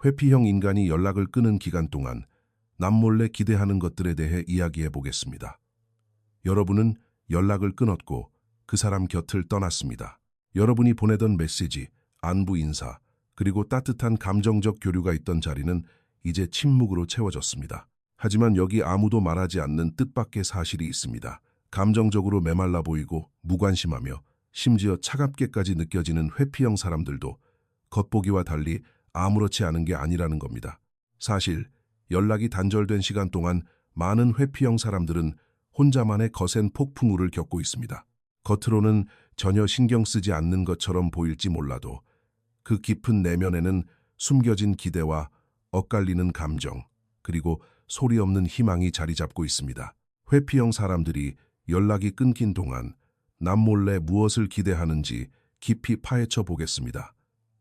회피형 인간이 연락을 끊은 기간 동안 남몰래 기대하는 것들에 대해 이야기해 보겠습니다. 여러분은 연락을 끊었고 그 사람 곁을 떠났습니다. 여러분이 보내던 메시지, 안부 인사, 그리고 따뜻한 감정적 교류가 있던 자리는 이제 침묵으로 채워졌습니다. 하지만 여기 아무도 말하지 않는 뜻밖의 사실이 있습니다. 감정적으로 메말라 보이고 무관심하며 심지어 차갑게까지 느껴지는 회피형 사람들도 겉보기와 달리 아무렇지 않은 게 아니라는 겁니다. 사실 연락이 단절된 시간 동안 많은 회피형 사람들은 혼자만의 거센 폭풍우를 겪고 있습니다. 겉으로는 전혀 신경 쓰지 않는 것처럼 보일지 몰라도 그 깊은 내면에는 숨겨진 기대와 엇갈리는 감정, 그리고 소리 없는 희망이 자리 잡고 있습니다. 회피형 사람들이 연락이 끊긴 동안 남몰래 무엇을 기대하는지 깊이 파헤쳐 보겠습니다.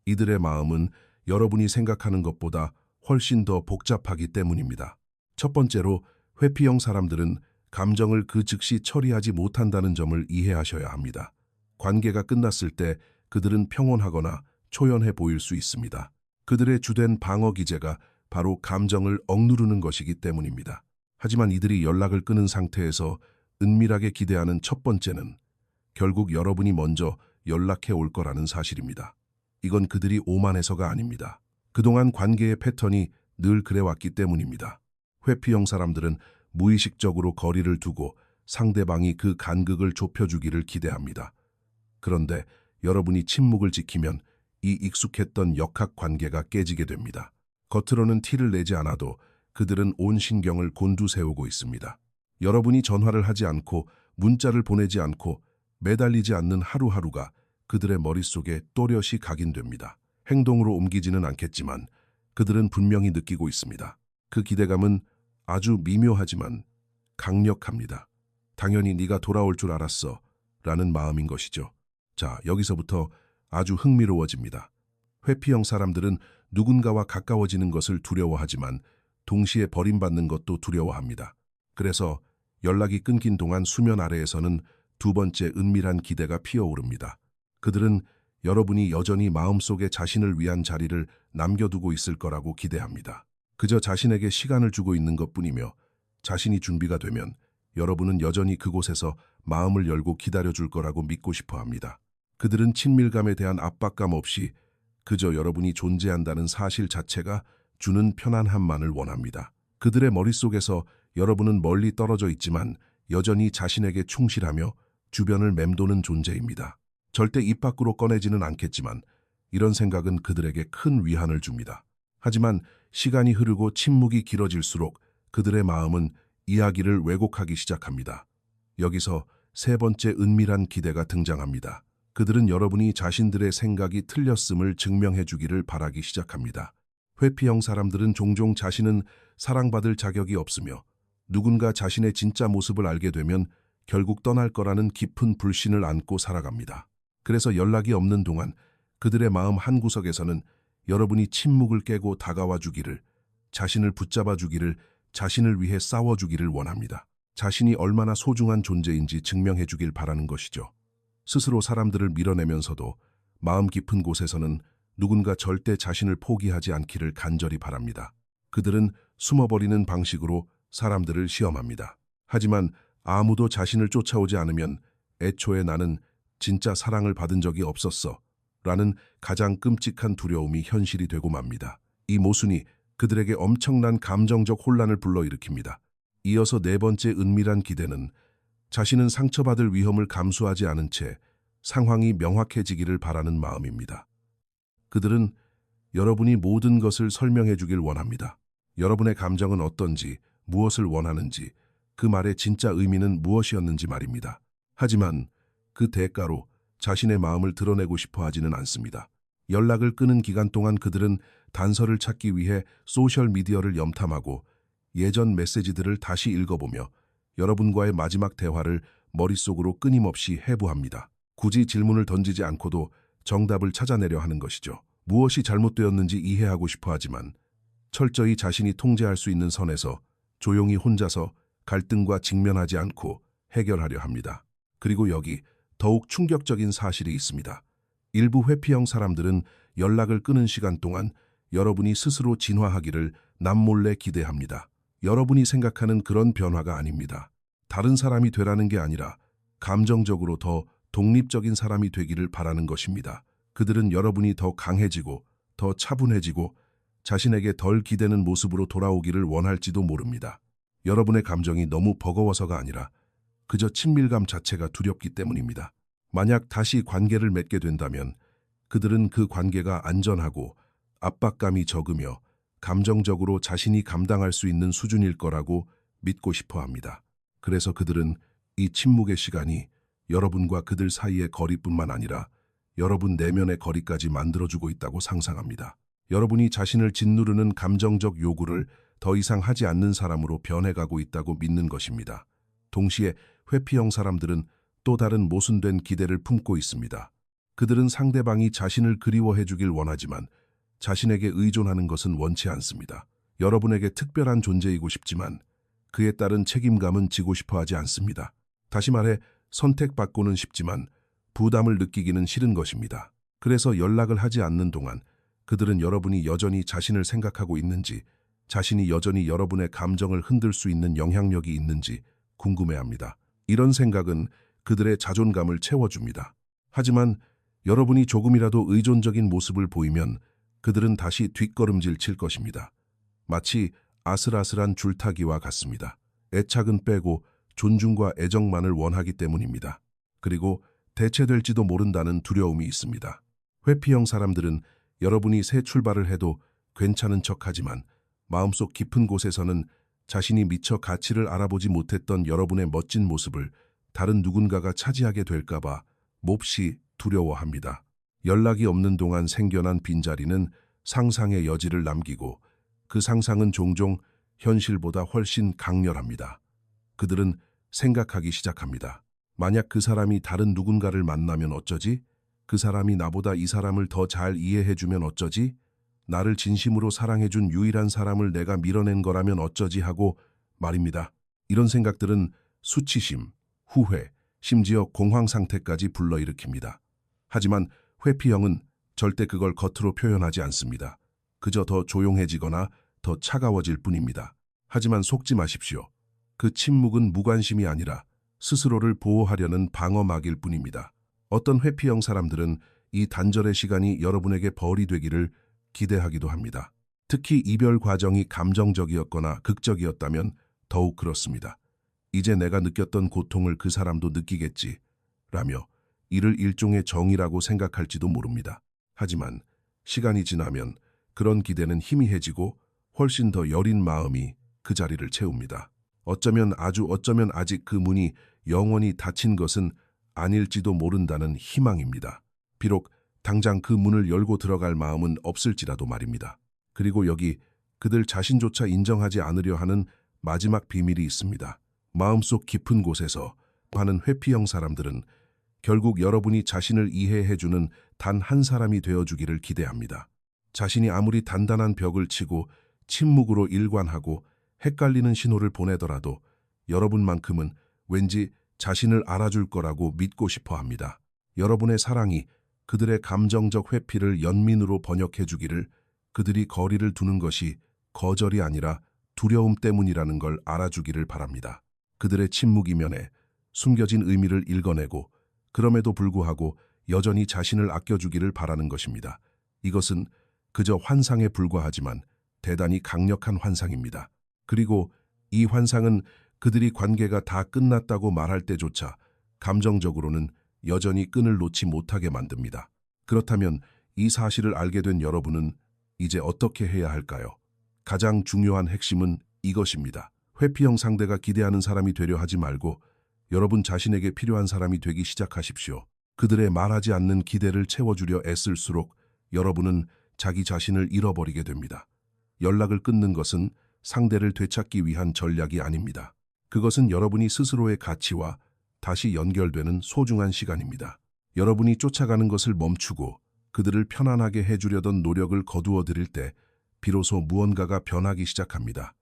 이들의 마음은 여러분이 생각하는 것보다 훨씬 더 복잡하기 때문입니다. 첫 번째로 회피형 사람들은 감정을 그 즉시 처리하지 못한다는 점을 이해하셔야 합니다. 관계가 끝났을 때 그들은 평온하거나 초연해 보일 수 있습니다. 그들의 주된 방어 기제가 바로 감정을 억누르는 것이기 때문입니다. 하지만 이들이 연락을 끊은 상태에서 은밀하게 기대하는 첫 번째는 결국 여러분이 먼저 연락해 올 거라는 사실입니다. 이건 그들이 오만해서가 아닙니다. 그동안 관계의 패턴이 늘 그래왔기 때문입니다. 회피형 사람들은 무의식적으로 거리를 두고 상대방이 그 간극을 좁혀주기를 기대합니다. 그런데 여러분이 침묵을 지키면 이 익숙했던 역학관계가 깨지게 됩니다. 겉으로는 티를 내지 않아도 그들은 온 신경을 곤두세우고 있습니다. 여러분이 전화를 하지 않고 문자를 보내지 않고 매달리지 않는 하루하루가 그들의 머릿속에 또렷이 각인됩니다. 행동으로 옮기지는 않겠지만 그들은 분명히 느끼고 있습니다. 그 기대감은 아주 미묘하지만 강력합니다. 당연히 네가 돌아올 줄 알았어 라는 마음인 것이죠. 자, 여기서부터 아주 흥미로워집니다. 회피형 사람들은 누군가와 가까워지는 것을 두려워하지만 동시에 버림받는 것도 두려워합니다. 그래서 연락이 끊긴 동안 수면 아래에서는 두 번째 은밀한 기대가 피어오릅니다. 그들은 여러분이 여전히 마음속에 자신을 위한 자리를 남겨두고 있을 거라고 기대합니다. 그저 자신에게 시간을 주고 있는 것뿐이며 자신이 준비가 되면 여러분은 여전히 그곳에서 마음을 열고 기다려줄 거라고 믿고 싶어 합니다. 그들은 친밀감에 대한 압박감 없이 그저 여러분이 존재한다는 사실 자체가 주는 편안함만을 원합니다. 그들의 머릿속에서 여러분은 멀리 떨어져 있지만 여전히 자신에게 충실하며 주변을 맴도는 존재입니다. 절대 입 밖으로 꺼내지는 않겠지만 이런 생각은 그들에게 큰 위안을 줍니다. 하지만 시간이 흐르고 침묵이 길어질수록 그들의 마음은 이야기를 왜곡하기 시작합니다. 여기서 세 번째 은밀한 기대가 등장합니다. 그들은 여러분이 자신들의 생각이 틀렸음을 증명해 주기를 바라기 시작합니다. 회피형 사람들은 종종 자신은 사랑받을 자격이 없으며 누군가 자신의 진짜 모습을 알게 되면 결국 떠날 거라는 깊은 불신을 안고 살아갑니다. 그래서 연락이 없는 동안 그들의 마음 한구석에서는 여러분이 침묵을 깨고 다가와 주기를, 자신을 붙잡아 주기를, 자신을 위해 싸워 주기를 원합니다. 자신이 얼마나 소중한 존재인지 증명해 주길 바라는 것이죠. 스스로 사람들을 밀어내면서도 마음 깊은 곳에서는 누군가 절대 자신을 포기하지 않기를 간절히 바랍니다. 그들은 숨어버리는 방식으로 사람들을 시험합니다. 하지만 아무도 자신을 쫓아오지 않으면 애초에 나는 진짜 사랑을 받은 적이 없었어 라는 가장 끔찍한 두려움이 현실이 되고 맙니다. 이 모순이 그들에게 엄청난 감정적 혼란을 불러일으킵니다. 이어서 네 번째 은밀한 기대는 자신은 상처받을 위험을 감수하지 않은 채 상황이 명확해지기를 바라는 마음입니다. 그들은 여러분이 모든 것을 설명해 주길 원합니다. 여러분의 감정은 어떤지, 무엇을 원하는지, 그 말의 진짜 의미는 무엇이었는지 말입니다. 하지만 그 대가로 자신의 마음을 드러내고 싶어 하지는 않습니다. 연락을 끊은 기간 동안 그들은 단서를 찾기 위해 소셜미디어를 염탐하고 예전 메시지들을 다시 읽어보며 여러분과의 마지막 대화를 머릿속으로 끊임없이 해부합니다. 굳이 질문을 던지지 않고도 정답을 찾아내려 하는 것이죠. 무엇이 잘못되었는지 이해하고 싶어 하지만 철저히 자신이 통제할 수 있는 선에서 조용히 혼자서 갈등과 직면하지 않고 해결하려 합니다. 그리고 여기 더욱 충격적인 사실이 있습니다. 일부 회피형 사람들은 연락을 끊은 시간 동안 여러분이 스스로 진화하기를 남몰래 기대합니다. 여러분이 생각하는 그런 변화가 아닙니다. 다른 사람이 되라는 게 아니라 감정적으로 더 독립적인 사람이 되기를 바라는 것입니다. 그들은 여러분이 더 강해지고 더 차분해지고 자신에게 덜 기대는 모습으로 돌아오기를 원할지도 모릅니다. 여러분의 감정이 너무 버거워서가 아니라 그저 친밀감 자체가 두렵기 때문입니다. 만약 다시 관계를 맺게 된다면 그들은 그 관계가 안전하고 압박감이 적으며 감정적으로 자신이 감당할 수 있는 수준일 거라고 믿고 싶어 합니다. 그래서 그들은 이 침묵의 시간이 여러분과 그들 사이의 거리뿐만 아니라 여러분 내면의 거리까지 만들어주고 있다고 상상합니다. 여러분이 자신을 짓누르는 감정적 요구를 더 이상 하지 않는 사람으로 변해가고 있다고 믿는 것입니다. 동시에 회피형 사람들은 또 다른 모순된 기대를 품고 있습니다. 그들은 상대방이 자신을 그리워해 주길 원하지만 자신에게 의존하는 것은 원치 않습니다. 여러분에게 특별한 존재이고 싶지만 그에 따른 책임감은 지고 싶어 하지 않습니다. 다시 말해 선택받고는 싶지만 부담을 느끼기는 싫은 것입니다. 그래서 연락을 하지 않는 동안 그들은 여러분이 여전히 자신을 생각하고 있는지, 자신이 여전히 여러분의 감정을 흔들 수 있는 영향력이 있는지 궁금해합니다. 이런 생각은 그들의 자존감을 채워줍니다. 하지만 여러분이 조금이라도 의존적인 모습을 보이면 그들은 다시 뒷걸음질 칠 것입니다. 마치 아슬아슬한 줄타기와 같습니다. 애착은 빼고 존중과 애정만을 원하기 때문입니다. 그리고 대체될지도 모른다는 두려움이 있습니다. 회피형 사람들은 여러분이 새 출발을 해도 괜찮은 척하지만 마음속 깊은 곳에서는 자신이 미처 가치를 알아보지 못했던 여러분의 멋진 모습을 다른 누군가가 차지하게 될까봐 몹시 두려워합니다. 연락이 없는 동안 생겨난 빈자리는 상상의 여지를 남기고 그 상상은 종종 현실보다 훨씬 강렬합니다. 그들은 생각하기 시작합니다. 만약 그 사람이 다른 누군가를 만나면 어쩌지? 그 사람이 나보다 이 사람을 더 잘 이해해주면 어쩌지? 나를 진심으로 사랑해준 유일한 사람을 내가 밀어낸 거라면 어쩌지 하고 말입니다. 이런 생각들은 수치심, 후회, 심지어 공황 상태까지 불러일으킵니다. 하지만 회피형은 절대 그걸 겉으로 표현하지 않습니다. 그저 더 조용해지거나 더 차가워질 뿐입니다. 하지만 속지 마십시오. 그 침묵은 무관심이 아니라 스스로를 보호하려는 방어막일 뿐입니다. 어떤 회피형 사람들은 이 단절의 시간이 여러분에게 벌이 되기를 기대하기도 합니다. 특히 이별 과정이 감정적이었거나 극적이었다면 더욱 그렇습니다. 이제 내가 느꼈던 고통을 그 사람도 느끼겠지 라며 이를 일종의 정의라고 생각할지도 모릅니다. 하지만 시간이 지나면 그런 기대는 희미해지고 훨씬 더 여린 마음이 그 자리를 채웁니다. 어쩌면 아직 그 문이 영원히 닫힌 것은 아닐지도 모른다는 희망입니다. 비록 당장 그 문을 열고 들어갈 마음은 없을지라도 말입니다. 그리고 여기 그들 자신조차 인정하지 않으려 하는 마지막 비밀이 있습니다. 마음속 깊은 곳에서 하는 회피형 사람들은 결국 여러분이 자신을 이해해주는 단 한 사람이 되어주기를 기대합니다. 자신이 아무리 단단한 벽을 치고 침묵으로 일관하고 헷갈리는 신호를 보내더라도 여러분만큼은 왠지 자신을 알아줄 거라고 믿고 싶어 합니다. 여러분의 사랑이 그들의 감정적 회피를 연민으로 번역해주기를, 그들이 거리를 두는 것이 거절이 아니라 두려움 때문이라는 걸 알아주기를 바랍니다. 그들의 침묵 이면에 숨겨진 의미를 읽어내고 그럼에도 불구하고 여전히 자신을 아껴주기를 바라는 것입니다. 이것은 그저 환상에 불과하지만 대단히 강력한 환상입니다. 그리고 이 환상은 그들이 관계가 다 끝났다고 말할 때조차 감정적으로는 여전히 끈을 놓지 못하게 만듭니다. 그렇다면 이 사실을 알게 된 여러분은 이제 어떻게 해야 할까요? 가장 중요한 핵심은 이것입니다. 회피형 상대가 기대하는 사람이 되려 하지 말고 여러분 자신에게 필요한 사람이 되기 시작하십시오. 그들의 말하지 않는 기대를 채워주려 애쓸수록 여러분은 자기 자신을 잃어버리게 됩니다. 연락을 끊는 것은 상대를 되찾기 위한 전략이 아닙니다. 그것은 여러분이 스스로의 가치와 다시 연결되는 소중한 시간입니다. 여러분이 쫓아가는 것을 멈추고 그들을 편안하게 해주려던 노력을 거두어 드릴 때 비로소 무언가가 변하기 시작합니다.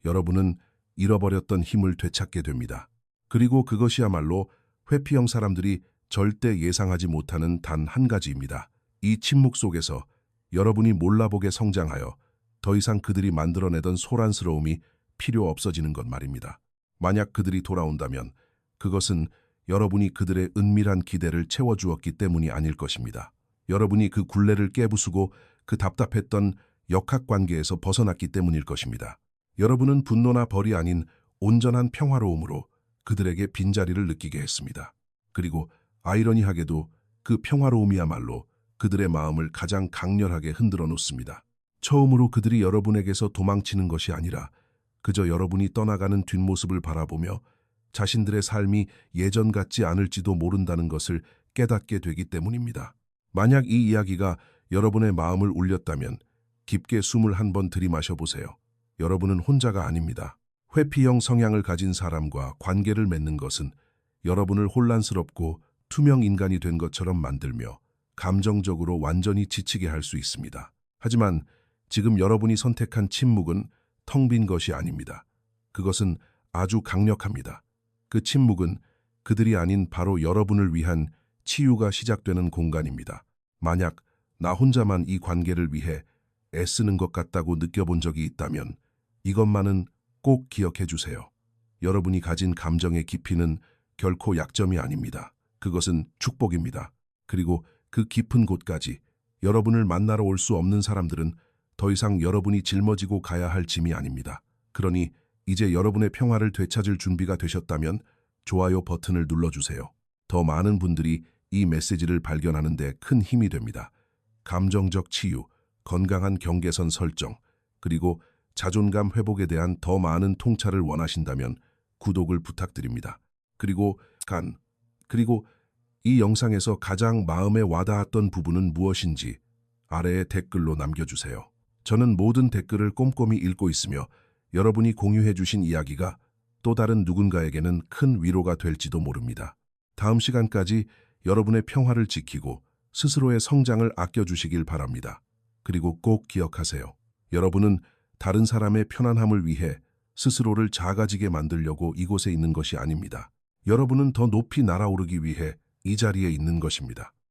여러분은 잃어버렸던 힘을 되찾게 됩니다. 그리고 그것이야말로 회피형 사람들이 절대 예상하지 못하는 단 한 가지입니다. 이 침묵 속에서 여러분이 몰라보게 성장하여 더 이상 그들이 만들어내던 소란스러움이 필요 없어지는 것 말입니다. 만약 그들이 돌아온다면 그것은 여러분이 그들의 은밀한 기대를 채워주었기 때문이 아닐 것입니다. 여러분이 그 굴레를 깨부수고 그 답답했던 역학관계에서 벗어났기 때문일 것입니다. 여러분은 분노나 벌이 아닌 온전한 평화로움으로 그들에게 빈자리를 느끼게 했습니다. 그리고 아이러니하게도 그 평화로움이야말로 그들의 마음을 가장 강렬하게 흔들어 놓습니다. 처음으로 그들이 여러분에게서 도망치는 것이 아니라 그저 여러분이 떠나가는 뒷모습을 바라보며 자신들의 삶이 예전 같지 않을지도 모른다는 것을 깨닫게 되기 때문입니다. 만약 이 이야기가 여러분의 마음을 울렸다면 깊게 숨을 한번 들이마셔 보세요. 여러분은 혼자가 아닙니다. 회피형 성향을 가진 사람과 관계를 맺는 것은 여러분을 혼란스럽고 투명 인간이 된 것처럼 만들며 감정적으로 완전히 지치게 할 수 있습니다. 하지만 지금 여러분이 선택한 침묵은 텅 빈 것이 아닙니다. 그것은 아주 강력합니다. 그 침묵은 그들이 아닌 바로 여러분을 위한 치유가 시작되는 공간입니다. 만약 나 혼자만 이 관계를 위해 애쓰는 것 같다고 느껴본 적이 있다면 이것만은 꼭 기억해 주세요. 여러분이 가진 감정의 깊이는 결코 약점이 아닙니다. 그것은 축복입니다. 그리고 그 깊은 곳까지 여러분을 만나러 올 수 없는 사람들은 더 이상 여러분이 짊어지고 가야 할 짐이 아닙니다. 그러니 이제 여러분의 평화를 되찾을 준비가 되셨다면 좋아요 버튼을 눌러주세요. 더 많은 분들이 이 메시지를 발견하는 데 큰 힘이 됩니다. 감정적 치유, 건강한 경계선 설정, 그리고 자존감 회복에 대한 더 많은 통찰을 원하신다면 구독을 부탁드립니다. 그리고 이 영상에서 가장 마음에 와닿았던 부분은 무엇인지 아래에 댓글로 남겨주세요. 저는 모든 댓글을 꼼꼼히 읽고 있으며 여러분이 공유해 주신 이야기가 또 다른 누군가에게는 큰 위로가 될지도 모릅니다. 다음 시간까지 여러분의 평화를 지키고 스스로의 성장을 아껴주시길 바랍니다. 그리고 꼭 기억하세요. 여러분은 다른 사람의 편안함을 위해 스스로를 작아지게 만들려고 이곳에 있는 것이 아닙니다. 여러분은 더 높이 날아오르기 위해 이 자리에 있는 것입니다.